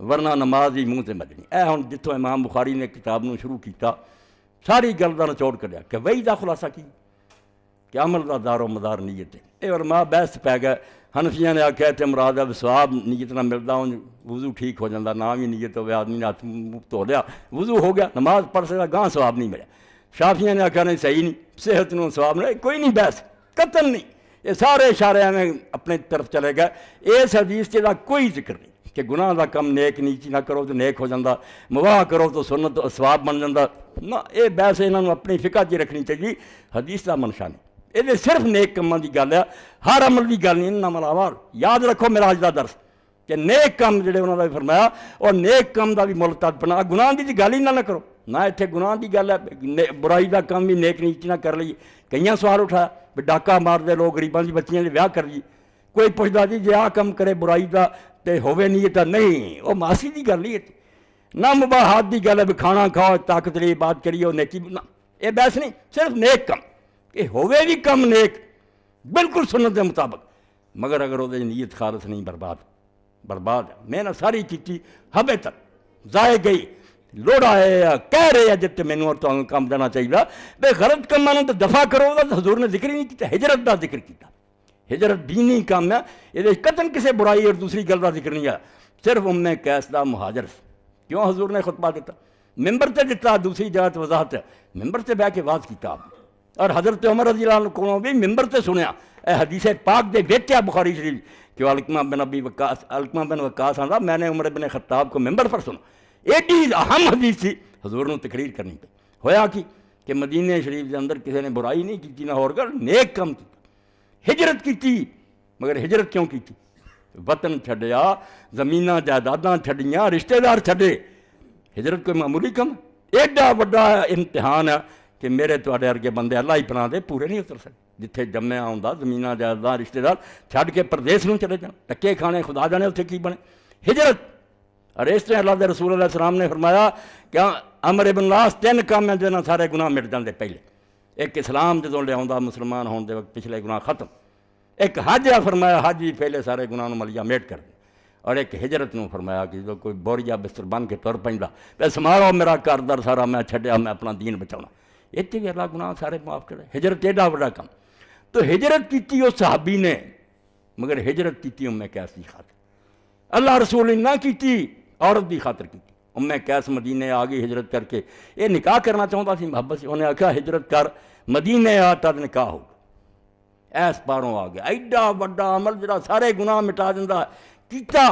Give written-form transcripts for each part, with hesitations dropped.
ورنہ نماز ہی منہ تے مجنی۔ اے ہن جتوں امام بخاری نے کتاب نو شروع کیتا ساری گل دا نچوڑ کڈیا کہ وہی دا خلاصہ کی کہ عمل دا دار و مدار نیت ہے۔ اے علماء بحث پی گئے، حنفیاں نے آکھیا تے مراد ہے ثواب نیت نہ ملدا ہوں وضو ٹھیک ہو جاندا، نہ بھی نیت ہوئے آدمی نے ہاتھ منہ دھو لیا وضو ہو گیا، نماز پڑھ سکتا گاں ثواب نہیں ملیا۔ شافیاں نے آکھیا نہیں صحیح نہیں، صحت نو ثواب نہیں، کوئی نہیں بحث قتل نہیں، یہ سارے اشارے میں اپنے طرف چلے گئے۔ اس حدیث دا کوئی ذکر نہیں کہ گناہ دا کم نیک نیچی نہ کرو تو نیک ہو جاندہ، مباح کرو تو سنت ثواب بن جاندہ، نہ یہ بحث انہوں اپنی فقہ چ رکھنی چاہیے، حدیث دا منشا نہیں۔ یہ صرف نیک کماں دی گل ہے، ہر عمل دی گل نہیں۔ انما الاعمال یاد رکھو معراج دا درس کہ نیک کم جڑے انہوں نے فرمایا اور نیک کم دا بھی ملتد بنا، گناہ دی گل ہی نہ کرو، نہ اتنے گناہ دی گل ہے، برائی دا کم بھی نیک نیچی نہ کر لیے۔ کئیاں سوال اٹھایا بھی ڈاکہ مار دے لوگ غریباں دی بچیاں دے ویاہ کر لیے، کوئی پوچھدا جی جے آ کم کرے برائی دا تے ہوے نیت نہیں، وہ معاصی دی گل نہیں، نہ مباحات دی گل ہے بھی کھانا کھاؤ طاقت لی بات کریے نیکی نہ، یہ بحث نہیں، صرف نیک کم کہ ہوے بھی کم نیک بالکل سنت کے مطابق، مگر اگر وہ نیت خالص نہیں برباد ہے۔ میں نے ساری کیتی ہبے تک ضائع گئی، لوڑا ہے کہہ رہے ہیں جتے مینوں اور تمہیں کام دینا چاہیے بے غلط کماں تو دفاع کرو گا تو حضور نے ذکر ہی نہیں کیتا، ہجرت دا ذکر کیتا۔ ہجرت دینی کام ہے، یہ قطن کسی برائی اور دوسری گل کا ذکر نہیں ہے، صرف قیس دا مہاجر۔ کیوں حضور نے خطبہ دیتا، ممبر تے دیتا، دوسری جگہ وضاحت ہے، ممبر تے بہ کے واز کیتا آپ نے، اور حضرت عمر رضی اللہ عنہ کو بھی ممبر تے سنیا۔ اے حدیث پاک دے ویچیا بخاری شریف کہ علقمہ بن وقاص آندا میں نے عمر بن خطاب کو ممبر پر سنا، ایڈی اہم حدیث تھی، حضور نے تقریر کرنی پئی۔ ہویا کہ مدینہ شریف کے اندر کسی نے برائی نہیں کی نہ اور گل، نیک کم کی، ہجرت کی، مگر ہجرت کیوں کی؟ وطن چھڈیا، زمیناں جائیداداں چھڈیاں، رشتہ دار چھڈے، ہجرت کوئی معمولی کم؟ ایڈا وڈا امتحان ہے کہ میرے تواڈے ورگے بندے اللہ ہی پناہ دے پورے نہیں اتر سکتے۔ جتھے جمیا ہوندا زمیناں جائیداداں رشتہ دار چھڈ کے پردیس نوں چلے جان، ٹکے کھانے، خدا جانے اتھے کی بنے۔ ہجرت، اور اس طرح اللہ دے رسول علیہ السلام نے فرمایا کہ عمر بن العاص 3 کام ہیں جنہاں سارے گناہ مٹ جاندے پہلے۔ ایک اسلام جدوں لے آوندا مسلمان ہون دے وقت پچھلے گناہ ختم، ایک حج ہے فرمایا حج بھی پہلے سارے گناہ نوں ملیا میٹ کر دے، اور ایک ہجرت نوں فرمایا کہ جدوں کوئی بوریا بستر بن کے تر پیندا تے سمارو میرا گھر در سارا میں چھڈیا میں اپنا دین بچاؤنا، اتنے بھی اللہ گناہ سارے معاف کرے۔ ہجرت ایڈا بڑا کام، تو ہجرت کیتی اس صحابی نے، مگر ہجرت کیتی قیس دی خاطر، اللہ رسول نے نہ کیتی، عورت دی خاطر کیتی۔ قیس مدینے آ گئی ہجرت کر کے، یہ نکاح کرنا چاہتا سی محبت سے، انہیں آکھا ہجرت کر مدینے آ تد نکاح ہوگا۔ ایس پاروں آ گیا، ایڈا وڈا عمل جڑا سارے گناہ مٹا دیندہ کیتا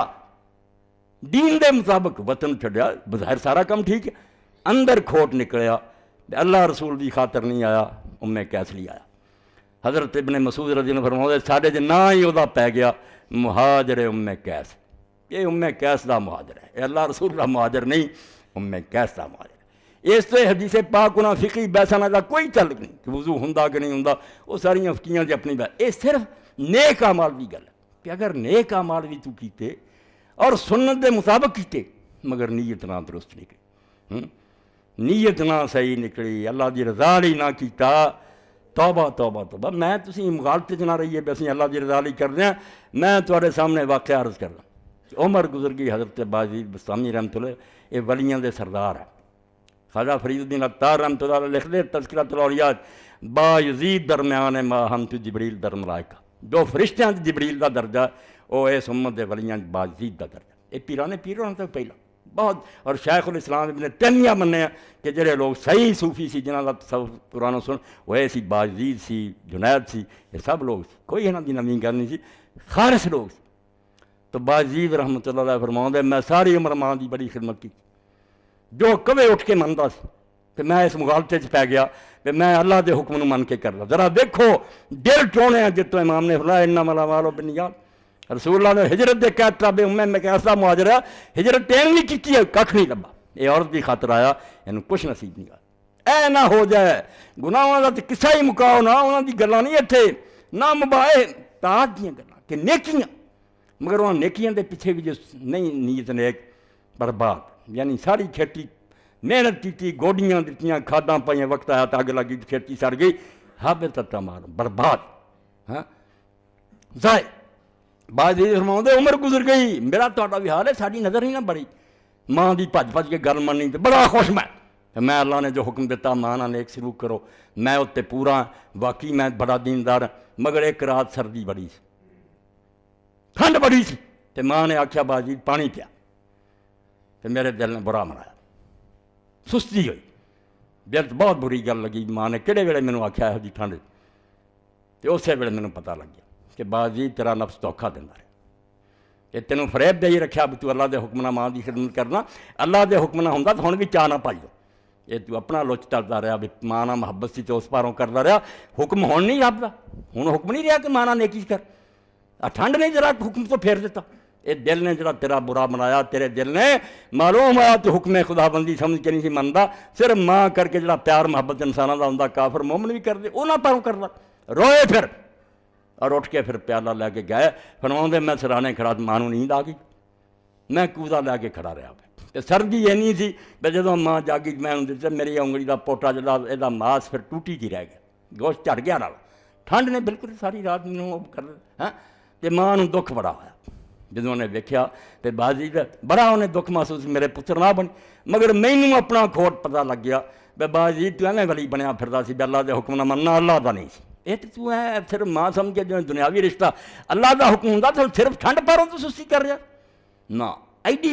دین دے مطابق، وطن چھڈیا، بظاہر سارا کام ٹھیک ہے، اندر کھوٹ نکلیا، اللہ رسول دی خاطر نہیں آیا، قیس لی آیا۔ حضرت ابن مسعود رضی اللہ عنہ فرماؤں ساڈے جے نا ہی وہدا پی گیا مہاجر قیس، یہ قیس دا مہاجر ہے، یہ اللہ رسول دا مہاجر نہیں، قیس دا مہاجر ہے۔ اس طرح حدیث پاک انہاں فقہی بحثاں دا کوئی تعلق نہیں کہ وضو ہوندا کہ نہیں ہوندا، وہ ساریاں فقیاں دی اپنی بحث، یہ صرف نیک اعمال دی گل ہے کہ اگر نیک اعمال بھی تو کیتے اور سنت دے مطابق کیتے مگر نیت نہ درست نکلی، نیت نہ صحیح نکلی، اللہ دی رضا لئی نہ کیتا، توبہ توبہ توبہ۔ میں تسی مغالطے چ نہ رہیے بھی اسی اللہ دی رضا لئی کردے ہیں۔ میں تواڈے سامنے واقعہ عرض کردا، عمر گزر گئی، حضرت باجید بستامی رحمۃ اللہ، یہ ولیاں دے سردار ہے، خواجہ فرید الدین عطار رحمۃ اللہ علیہ لکھ دے تذکرۃ الاولیاء، با یزید درمیان ما ہم تو جبریل در ملائکہ، جو فرشتیاں جبریل دا درجہ وہ اس امت دے ولیاں با یزید دا درجہ، یہ پیرانے پیر ہونا تو پہلا بہت۔ اور شیخ الاسلام ابن تیمیہ مننے ہیں کہ جڑے لوگ صحیح صوفی سی جنہاں دا تصوف قرآن و سن، وہ ایسی با یزید سی، جنید سی، یہ سب لوگ سی، کوئی انہاں دی نویں گل نہیں سی، خالص لوگ سی۔ تو با یزید رحمۃ اللہ علیہ فرماؤں دے میں ساری عمر ماں دی بڑی خدمت کی، جو کبھی اٹھ کے مندا سی کہ میں اس مغالطے چ پی گیا کہ میں اللہ دے حکم نو من کے کردا۔ ذرا دیکھو دل ٹونے ہیں جتوں امام نے فرمایا انما الاعمال بالنیات، رسول اللہ نے ہجرت دے کہہ تابع قیس دا مہاجر ہے، ہجرت ٹین نہیں کیتی ہے، ککھ نہیں لبا، یہ عورت دی خاطر آیا، اینوں کچھ نصیب نہیں آیا۔ اے نہ ہو جائے گناہاں دا تے قصہ ہی مکاؤ نہ، انہاں دی گلاں نہیں اتھے، نہ مباح طاعت دیاں گلاں کہ نیکیاں، مگر انہاں نیکیاں دے پیچھے بھی جو نہیں نیت نیک برباد، یعنی ساری کھیتی محنت کیتی، گوڈیاں دتیاں، کھاداں پائیاں، وقت آیا تو اگ لگی کھیتی سڑ گئی، حابطۃ اعمال، برباد، ضائع۔ بعد یہ فرماؤں دے عمر گزر گئی، میرا تہاڈا بھی حال ہے، ساری نظر ہی نہ بڑی، ماں دی بھج بھج کے گل مننی تے بڑا خوش میں اللہ نے جو حکم دیتا ماں نال نیک سلوک کرو میں اتنے پورا واقعی میں بڑا دیندار مگر ایک رات سردی بڑی سی ٹھنڈ بڑی سی تے ماں نے آکھیا باجی پانی پیا تے میرے دل نے برا منایا سستی ہوئی دل تو بہت بری گل لگی ماں نے کہڑے ویلے مینوں آکھیا ہے جی ٹھنڈ تے اسی ویلے مینوں پتہ لگ گیا کہ باجی تیرا نفس دھوکھا دیندا رہا کہ تینوں فریب دے ہی رکھیا بھی تو اللہ دے حکم نال ماں دی خدمت کرنا اللہ دے حکم نال ہوندا تو ہن بھی چاہ نہ پائی یہ تو اپنا لچ چلتا رہا بھی ماں نال محبت سی تو اس پاروں کرتا رہا حکم ہون نہیں رب دا ہن حکم نہیں رہا کہ ماں نال نیکی کر ٹھنڈ نے ذرا حکم تو پھیر دیتا یہ دل نے جڑا تیرا برا بنایا تیرے دل نے معلوم ہوا تو حکم خدا بندی سمجھ کے نہیں سی منتا صرف ماں کر کے جڑا پیار محبت انسانوں کا ہوندا کافر مومن بھی کر دے انہاں پاروں کردا روئے پھر اور اٹھ کے پھر پیالہ لے کے گئے فرماؤندے میں سرانے کھڑا ماں نوں نیند آ گئی میں کوزا لے کے کھڑا رہا تے سردی اینی سی بھی جدوں ماں جاگی میں دتا میری انگلی دا پوٹا جڑا یہ ماس پھر ٹوٹی کی رہ گیا گوشت چڑھ گیا نال ٹھنڈ نے بالکل ساری رات مینوں کر تے ماں نوں دکھ بڑا ہویا جدوں انہیں ویکھیا تے بازی بڑا انہیں دکھ محسوس میرے پتر نہ بن مگر مینوں اپنا کھوٹ پتہ لگ گیا بھی بازی تو ایویں ولی بنیا پھردا سی بھی اللہ دے حکم نہ مننا اللہ دا نہیں سی یہ تو ہے صرف ماں سمجھ کے جو دنیاوی رشتہ اللہ دا حکم ہوندا تو صرف ٹھنڈ پاروں تو سستی کر رہا نہ ایڈی